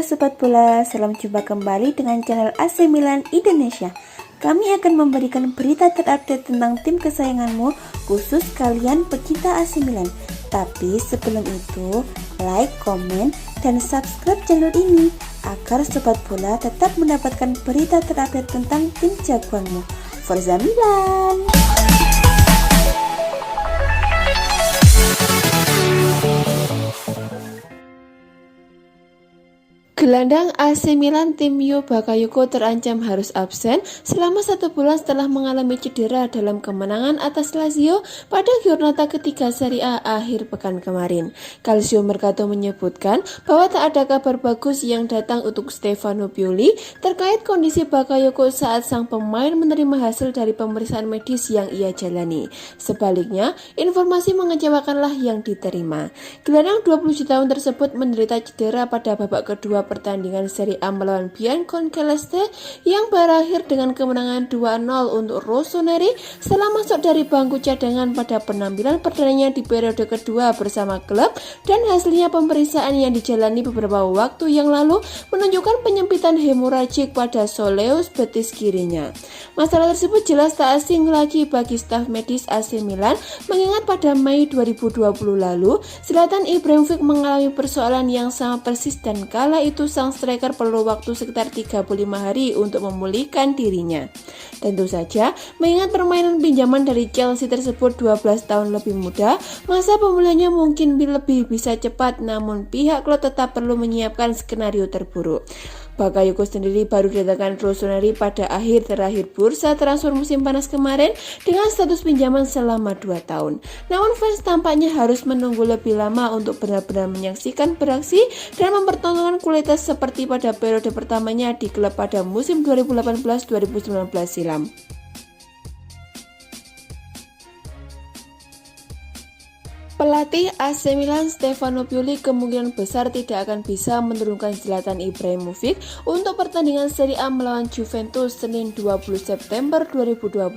Sobat Bola, salam jumpa kembali dengan channel AC Milan Indonesia. Kami akan memberikan berita terupdate tentang tim kesayanganmu, khusus kalian pecinta AC Milan. Tapi sebelum itu, like, komen, dan subscribe channel ini agar Sobat Bola tetap mendapatkan berita terupdate tentang tim jagoanmu. Forza Milan! Gelandang AC Milan Timio Bakayoko terancam harus absen selama 1 bulan setelah mengalami cedera dalam kemenangan atas Lazio pada giornata ketiga Serie A akhir pekan kemarin. Calcio Mercato menyebutkan bahwa tak ada kabar bagus yang datang untuk Stefano Pioli terkait kondisi Bakayoko saat sang pemain menerima hasil dari pemeriksaan medis yang ia jalani. Sebaliknya, informasi mengecewakanlah yang diterima. Gelandang 27 tahun tersebut menderita cedera pada babak kedua pertandingan Serie A melawan Bianconceleste yang berakhir dengan kemenangan 2-0 untuk Rossoneri setelah masuk dari bangku cadangan pada penampilan perdananya di periode kedua bersama klub, dan hasilnya pemeriksaan yang dijalani beberapa waktu yang lalu menunjukkan penyempitan hemoragik pada soleus betis kirinya. Masalah tersebut jelas tak asing lagi bagi staf medis AC Milan, mengingat pada Mei 2020 lalu Zlatan Ibrahimovic mengalami persoalan yang sama persis, dan kala itu sang striker perlu waktu sekitar 35 hari untuk memulihkan dirinya. Tentu saja, mengingat permainan pinjaman dari Chelsea tersebut 12 tahun lebih muda, masa pemulihannya mungkin lebih bisa cepat, namun pihak klub tetap perlu menyiapkan skenario terburuk. Bakayoko sendiri baru didatangkan Rossoneri pada terakhir bursa transfer musim panas kemarin dengan status pinjaman selama 2 tahun. Namun fans tampaknya harus menunggu lebih lama untuk benar-benar menyaksikan beraksi dan mempertontonkan kualitas seperti pada periode pertamanya di klub pada musim 2018-2019 silam. Pelatih AC Milan Stefano Pioli kemungkinan besar tidak akan bisa menurunkan Zlatan Ibrahimovic untuk pertandingan Serie A melawan Juventus Senin 20 September 2021.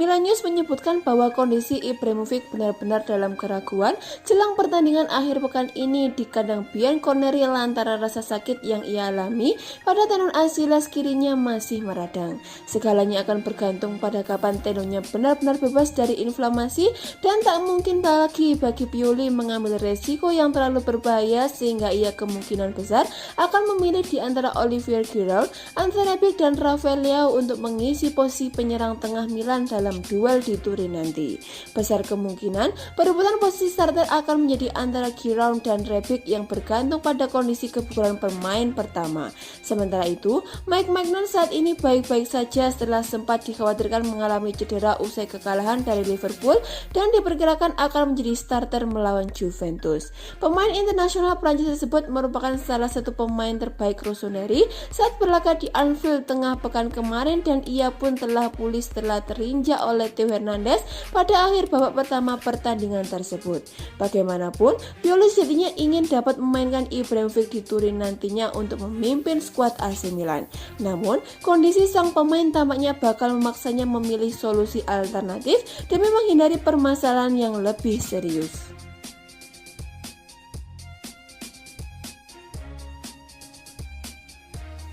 Milan News menyebutkan bahwa kondisi Ibrahimovic benar-benar dalam keraguan jelang pertandingan akhir pekan ini di kandang Bianconeri lantaran rasa sakit yang ia alami pada tendon Achilles kirinya masih meradang. Segalanya akan bergantung pada kapan tendonnya benar-benar bebas dari inflamasi, dan tak mungkin bagi Pioli mengambil resiko yang terlalu berbahaya, sehingga ia kemungkinan besar akan memilih di antara Olivier Giroud, Ante Rebic, dan Rafael Leao untuk mengisi posisi penyerang tengah Milan dalam duel di Turin nanti. Besar kemungkinan perebutan posisi starter akan menjadi antara Giroud dan Rebic yang bergantung pada kondisi kebugaran pemain pertama. Sementara itu, Mike Maignan saat ini baik-baik saja setelah sempat dikhawatirkan mengalami cedera usai kekalahan dari Liverpool dan diperkirakan akan menjadi starter melawan Juventus. Pemain internasional Prancis tersebut merupakan salah satu pemain terbaik Rossoneri saat berlaga di Anfield tengah pekan kemarin, dan ia pun telah pulih setelah terinjak oleh Theo Hernandez pada akhir babak pertama pertandingan tersebut. Bagaimanapun, Pioli sejatinya ingin dapat memainkan Ibrahimovic di Turin nantinya untuk memimpin skuad AC Milan. Namun, kondisi sang pemain tampaknya bakal memaksanya memilih solusi alternatif demi menghindari permasalahan yang lebih serius.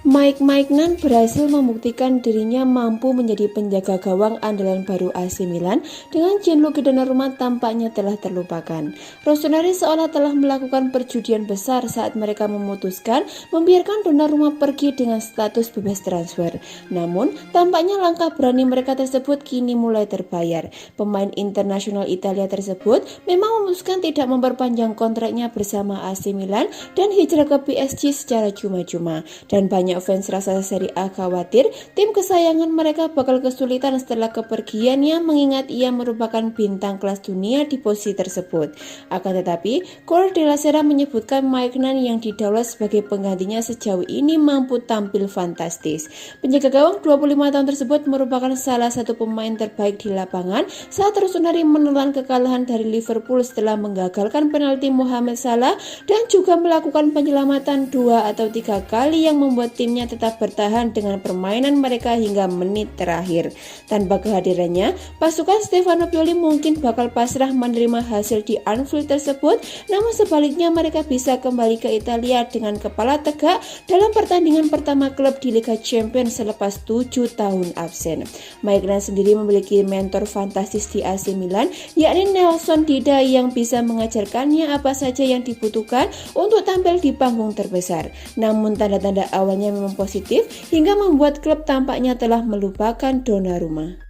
Mike Maignan berhasil membuktikan dirinya mampu menjadi penjaga gawang andalan baru AC Milan dengan Gianluigi Donnarumma tampaknya telah terlupakan. Rossoneri seolah telah melakukan perjudian besar saat mereka memutuskan membiarkan Donnarumma pergi dengan status bebas transfer. Namun, tampaknya langkah berani mereka tersebut kini mulai terbayar. Pemain internasional Italia tersebut memang memutuskan tidak memperpanjang kontraknya bersama AC Milan dan hijrah ke PSG secara cuma-cuma, dan banyak fans rasa Serie A khawatir tim kesayangan mereka bakal kesulitan setelah kepergiannya, mengingat ia merupakan bintang kelas dunia di posisi tersebut. Akan tetapi, Corriere della Sera menyebutkan Maignan yang didaulat sebagai penggantinya sejauh ini mampu tampil fantastis. Penjaga gawang 25 tahun tersebut merupakan salah satu pemain terbaik di lapangan saat Rossoneri menelan kekalahan dari Liverpool setelah menggagalkan penalti Mohamed Salah dan juga melakukan penyelamatan 2 atau 3 kali yang membuat tim timnya tetap bertahan dengan permainan mereka hingga menit terakhir. Tanpa kehadirannya, pasukan Stefano Pioli mungkin bakal pasrah menerima hasil di Anfield tersebut, namun sebaliknya mereka bisa kembali ke Italia dengan kepala tegak dalam pertandingan pertama klub di Liga Champions selepas 7 tahun absen. Maignan sendiri memiliki mentor fantastis di AC Milan, yakni Nelson Dida, yang bisa mengajarkannya apa saja yang dibutuhkan untuk tampil di panggung terbesar. Namun tanda-tanda awalnya memang positif hingga membuat klub tampaknya telah melupakan Donnarumma.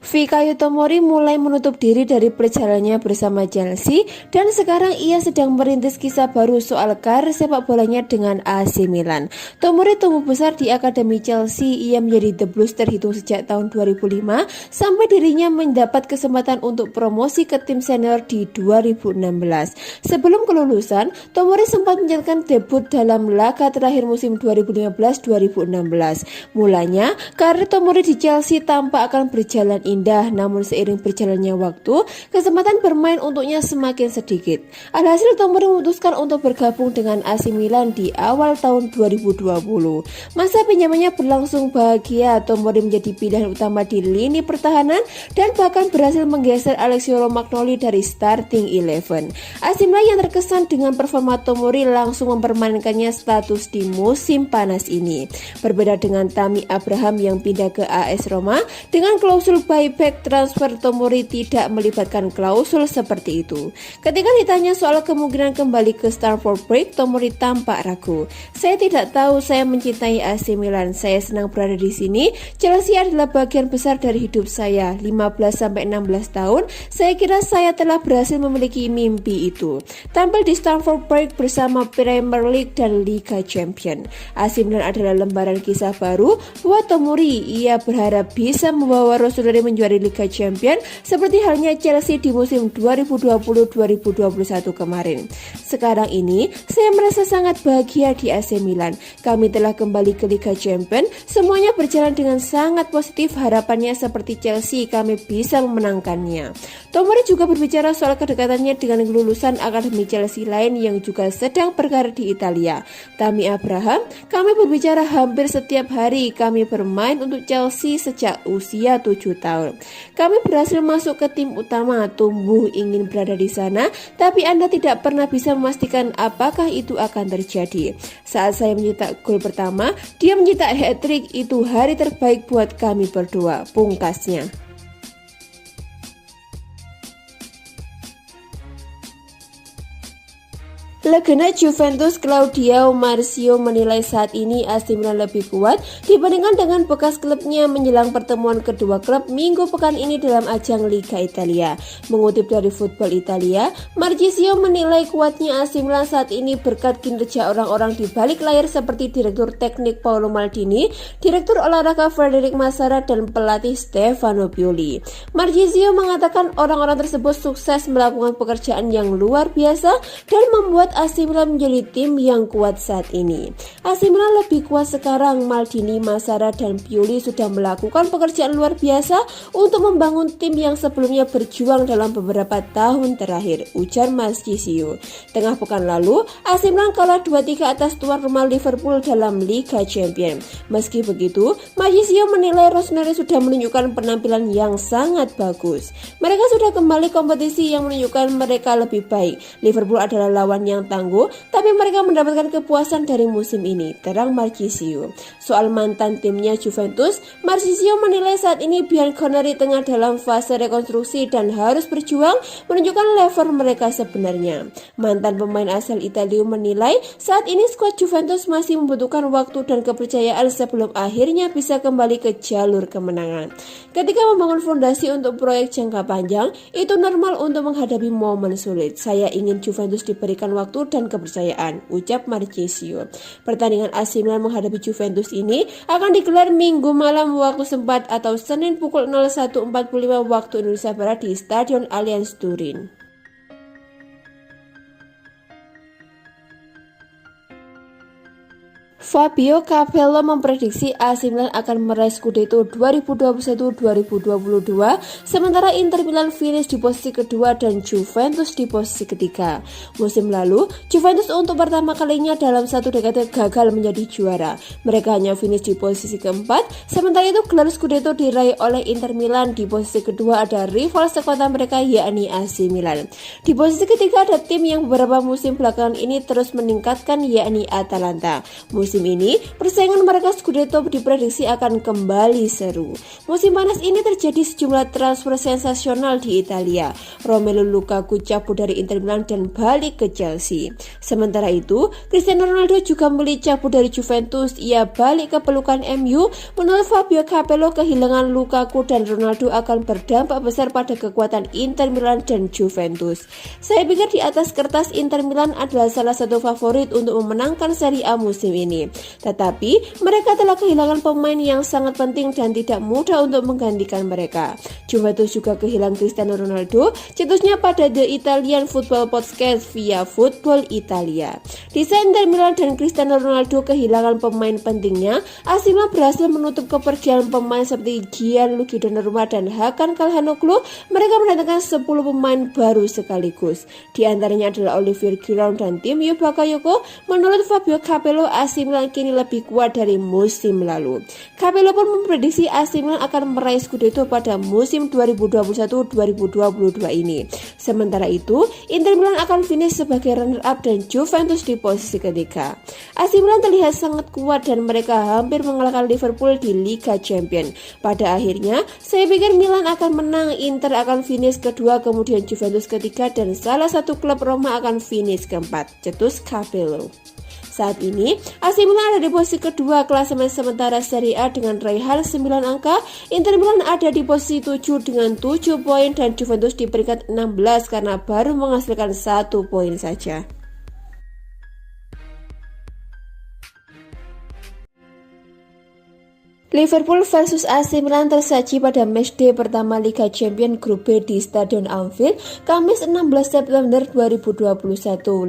Fikayo Tomori mulai menutup diri dari perjalanannya bersama Chelsea dan sekarang ia sedang merintis kisah baru soal karir sepak bolanya dengan AC Milan. Tomori tumbuh besar di akademi Chelsea, ia menjadi The Blues terhitung sejak tahun 2005 sampai dirinya mendapat kesempatan untuk promosi ke tim senior di 2016. Sebelum kelulusan, Tomori sempat mencatatkan debut dalam laga terakhir musim 2015-2016. Mulanya, karir Tomori di Chelsea tampak akan berjalan indah, namun seiring berjalannya waktu, kesempatan bermain untuknya semakin sedikit. Alhasil Tomori memutuskan untuk bergabung dengan AC Milan di awal tahun 2020. Masa pinjamannya berlangsung bahagia, Tomori menjadi pilihan utama di lini pertahanan dan bahkan berhasil menggeser Alessio Romagnoli dari starting 11. AC Milan yang terkesan dengan performa Tomori langsung mempermainkannya status di musim panas ini. Berbeda dengan Tammy Abraham yang pindah ke AS Roma, dengan klausul buyback transfer, Tomori tidak melibatkan klausul seperti itu. Ketika ditanya soal kemungkinan kembali ke Stamford Bridge, Tomori tampak ragu. Saya tidak tahu, saya mencintai AC Milan, saya senang berada di sini. Chelsea adalah bagian besar dari hidup saya. 15-16 tahun, saya kira saya telah berhasil memiliki mimpi itu. Tampil di Stamford Bridge bersama Premier League dan Liga Champions. AC Milan adalah lembaran kisah baru buat Tomori. Ia berharap bisa membawa Rossoneri menjuari Liga Champions seperti halnya Chelsea di musim 2020-2021 kemarin. Sekarang ini, saya merasa sangat bahagia di AC Milan. Kami telah kembali ke Liga Champions, semuanya berjalan dengan sangat positif. Harapannya seperti Chelsea, kami bisa memenangkannya. Tomori juga berbicara soal kedekatannya dengan lulusan akademi Chelsea lain yang juga sedang berkarir di Italia. Tammy Abraham, kami berbicara hampir setiap hari. Kami bermain untuk Chelsea sejak usia 7 tahun. Kami berhasil masuk ke tim utama, tumbuh ingin berada di sana, tapi Anda tidak pernah bisa memastikan apakah itu akan terjadi. Saat saya mencetak gol pertama, dia mencetak hat-trick, itu hari terbaik buat kami berdua, pungkasnya. Legenda Juventus Claudio Marcio menilai saat ini AC Milan lebih kuat dibandingkan dengan bekas klubnya menjelang pertemuan kedua klub minggu pekan ini dalam ajang Liga Italia. Mengutip dari Football Italia, Marchisio menilai kuatnya AC Milan saat ini berkat kinerja orang-orang di balik layar seperti Direktur Teknik Paolo Maldini, Direktur Olahraga Frederic Massara, dan pelatih Stefano Pioli. Marchisio mengatakan orang-orang tersebut sukses melakukan pekerjaan yang luar biasa dan membuat AC Milan menjadi tim yang kuat saat ini. AC Milan lebih kuat sekarang. Maldini, Massara, dan Pioli sudah melakukan pekerjaan luar biasa untuk membangun tim yang sebelumnya berjuang dalam beberapa tahun terakhir, ujar Marchisio. Tengah pekan lalu, AC Milan kalah 2-3 atas tuan rumah Liverpool dalam Liga Champions. Meski begitu, Marchisio menilai Rossoneri sudah menunjukkan penampilan yang sangat bagus. Mereka sudah kembali kompetisi yang menunjukkan mereka lebih baik. Liverpool adalah lawan yang tangguh, tapi mereka mendapatkan kepuasan dari musim ini, terang Marchisio. Soal mantan timnya Juventus, Marchisio menilai saat ini Bianconeri tengah dalam fase rekonstruksi dan harus berjuang menunjukkan level mereka sebenarnya. Mantan pemain asal Italia menilai saat ini skuad Juventus masih membutuhkan waktu dan kepercayaan sebelum akhirnya bisa kembali ke jalur kemenangan. Ketika membangun fondasi untuk proyek jangka panjang, itu normal untuk menghadapi momen sulit. Saya ingin Juventus diberikan waktu dan kepercayaan, ucap Marchisio. Pertandingan AC Milan menghadapi Juventus ini akan digelar Minggu malam waktu setempat atau Senin pukul 01.45 waktu Indonesia Barat di Stadion Allianz Turin. Fabio Capello memprediksi AC Milan akan meraih Scudetto 2021-2022, sementara Inter Milan finish di posisi kedua dan Juventus di posisi ketiga. Musim lalu, Juventus untuk pertama kalinya dalam satu dekade gagal menjadi juara. Mereka hanya finish di posisi keempat, sementara itu gelar Scudetto diraih oleh Inter Milan. Di posisi kedua ada rival sekota mereka yakni AC Milan. Di posisi ketiga ada tim yang beberapa musim belakangan ini terus meningkatkan yakni Atalanta. Musim ini, persaingan mereka Scudetto diprediksi akan kembali seru. Musim panas ini terjadi sejumlah transfer sensasional di Italia. Romelu Lukaku cabut dari Inter Milan dan balik ke Chelsea. Sementara itu, Cristiano Ronaldo juga membeli cabut dari Juventus. Ia balik ke pelukan MU. Menurut Fabio Capello, kehilangan Lukaku dan Ronaldo akan berdampak besar pada kekuatan Inter Milan dan Juventus. Saya pikir di atas kertas Inter Milan adalah salah satu favorit untuk memenangkan Serie A musim ini. Tetapi mereka telah kehilangan pemain yang sangat penting dan tidak mudah untuk menggantikan mereka. Juventus juga kehilangan Cristiano Ronaldo, cetusnya pada The Italian Football Podcast via Football Italia. Di saat Inter Milan dan Cristiano Ronaldo kehilangan pemain pentingnya, AC Milan berhasil menutup kepergian pemain seperti Gianluigi Donnarumma dan Hakan Calhanoglu. Mereka mendatangkan 10 pemain baru sekaligus. Di antaranya adalah Olivier Giroud dan Timo Bakayoko. Menurut Fabio Capello, AC Milan kini lebih kuat dari musim lalu. Capello pun memprediksi AC Milan akan meraih Scudetto pada musim 2021-2022 ini. Sementara itu, Inter Milan akan finish sebagai runner-up dan Juventus di posisi ketiga. AC Milan terlihat sangat kuat dan mereka hampir mengalahkan Liverpool di Liga Champions. Pada akhirnya, saya pikir Milan akan menang, Inter akan finish kedua, kemudian Juventus ketiga, dan salah satu klub Roma akan finish keempat, cetus Capello. Saat ini, AC Milan ada di posisi kedua klasemen sementara Serie A dengan raihan 9 angka. Inter Milan ada di posisi 7 dengan 7 poin dan Juventus di peringkat 16 karena baru menghasilkan 1 poin saja. Liverpool versus AC Milan tersaji pada matchday pertama Liga Champions Grup B di Stadion Anfield, Kamis 16 September 2021.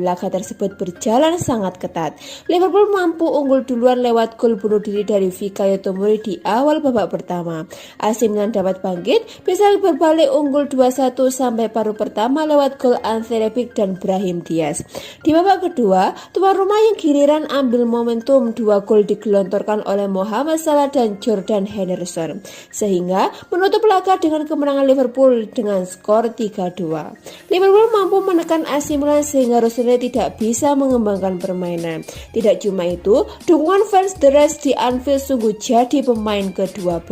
Laga tersebut berjalan sangat ketat. Liverpool mampu unggul duluan lewat gol bunuh diri dari Fikayo Tomori di awal babak pertama. AC Milan dapat bangkit, bisa berbalik unggul 2-1 sampai paruh pertama lewat gol Ante Rebic dan Brahim Diaz. Di babak kedua, tuan rumah yang giliran ambil momentum, 2 gol digelontorkan oleh Mohamed Salah dan Jordan Henderson, sehingga menutup laga dengan kemenangan Liverpool dengan skor 3-2. Liverpool mampu menekan AC Milan sehingga Rossoneri tidak bisa mengembangkan permainan. Tidak cuma itu, dukungan fans The Reds di Anfield sungguh jadi pemain ke-12.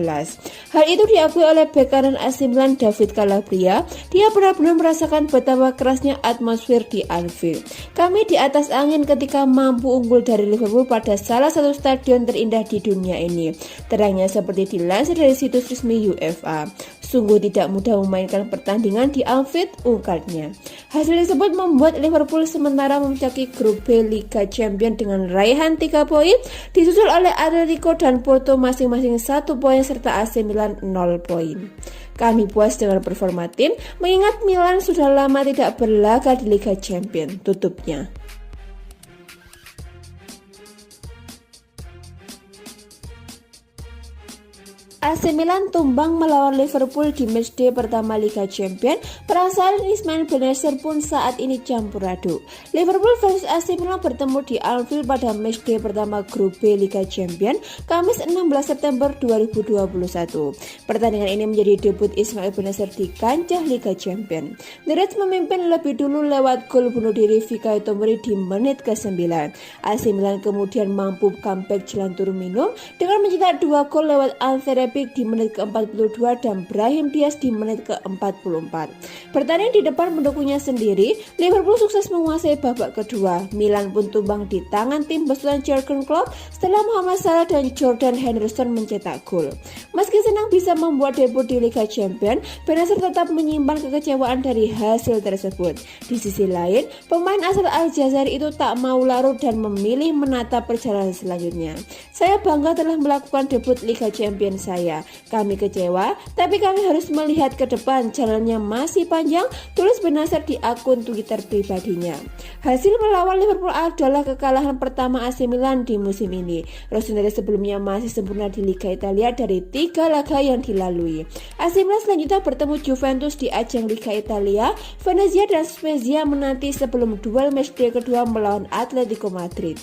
Hal itu diakui oleh bek kanan AC Milan David Calabria. Dia benar-benar merasakan betapa kerasnya atmosfer di Anfield. Kami di atas angin ketika mampu unggul dari Liverpool pada salah satu stadion terindah di dunia ini. Terangnya seperti dilansir dari situs resmi UEFA. Sungguh tidak mudah memainkan pertandingan di Anfield, ungkapnya. Hasil tersebut membuat Liverpool sementara memecahki grup B Liga Champions dengan raihan 3 poin, disusul oleh Atletico dan Porto masing-masing 1 poin serta AC Milan 0 poin. Kami puas dengan performa tim, mengingat Milan sudah lama tidak berlaga di Liga Champions, tutupnya. AC Milan tumbang melawan Liverpool di matchday pertama Liga Champions. Perasaan Ismail Bennacer pun saat ini campur aduk. Liverpool versus AC Milan bertemu di Anfield pada matchday pertama grup B Liga Champions, Kamis 16 September 2021. Pertandingan ini menjadi debut Ismail Bennacer di kancah Liga Champions. The Reds memimpin lebih dulu lewat gol bunuh diri Fikayo Tomori di menit ke-9. AC Milan kemudian mampu comeback jalan turun minum dengan mencetak 2 gol lewat Ante Rebic di menit ke-42 dan Brahim Diaz di menit ke-44. Bertanding di depan pendukungnya sendiri, Liverpool sukses menguasai babak kedua. Milan pun tumbang di tangan tim besutan Jurgen Klopp setelah Mohamed Salah dan Jordan Henderson mencetak gol. Meski senang bisa membuat debut di Liga Champions, Bennacer tetap menyimpan kekecewaan dari hasil tersebut. Di sisi lain, pemain asal Aljazair itu tak mau larut dan memilih menatap perjalanan selanjutnya. Saya bangga telah melakukan debut Liga Champions saya. saya. Kami kecewa, tapi kami harus melihat ke depan, jalannya masih panjang, tulis Ben Nasser di akun Twitter pribadinya. Hasil melawan Liverpool adalah kekalahan pertama AC Milan di musim ini. Rossoneri sebelumnya masih sempurna di Liga Italia dari 3 laga yang dilalui. AC Milan selanjutnya bertemu Juventus di ajang Liga Italia, Venezia dan Spezia menanti sebelum duel matchday kedua melawan Atletico Madrid.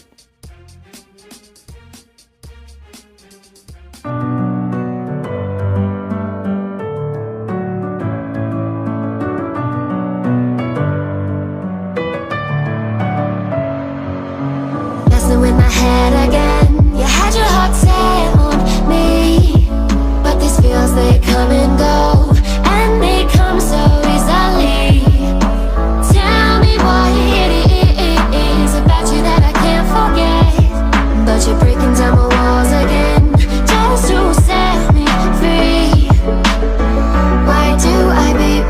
Messing with my head again.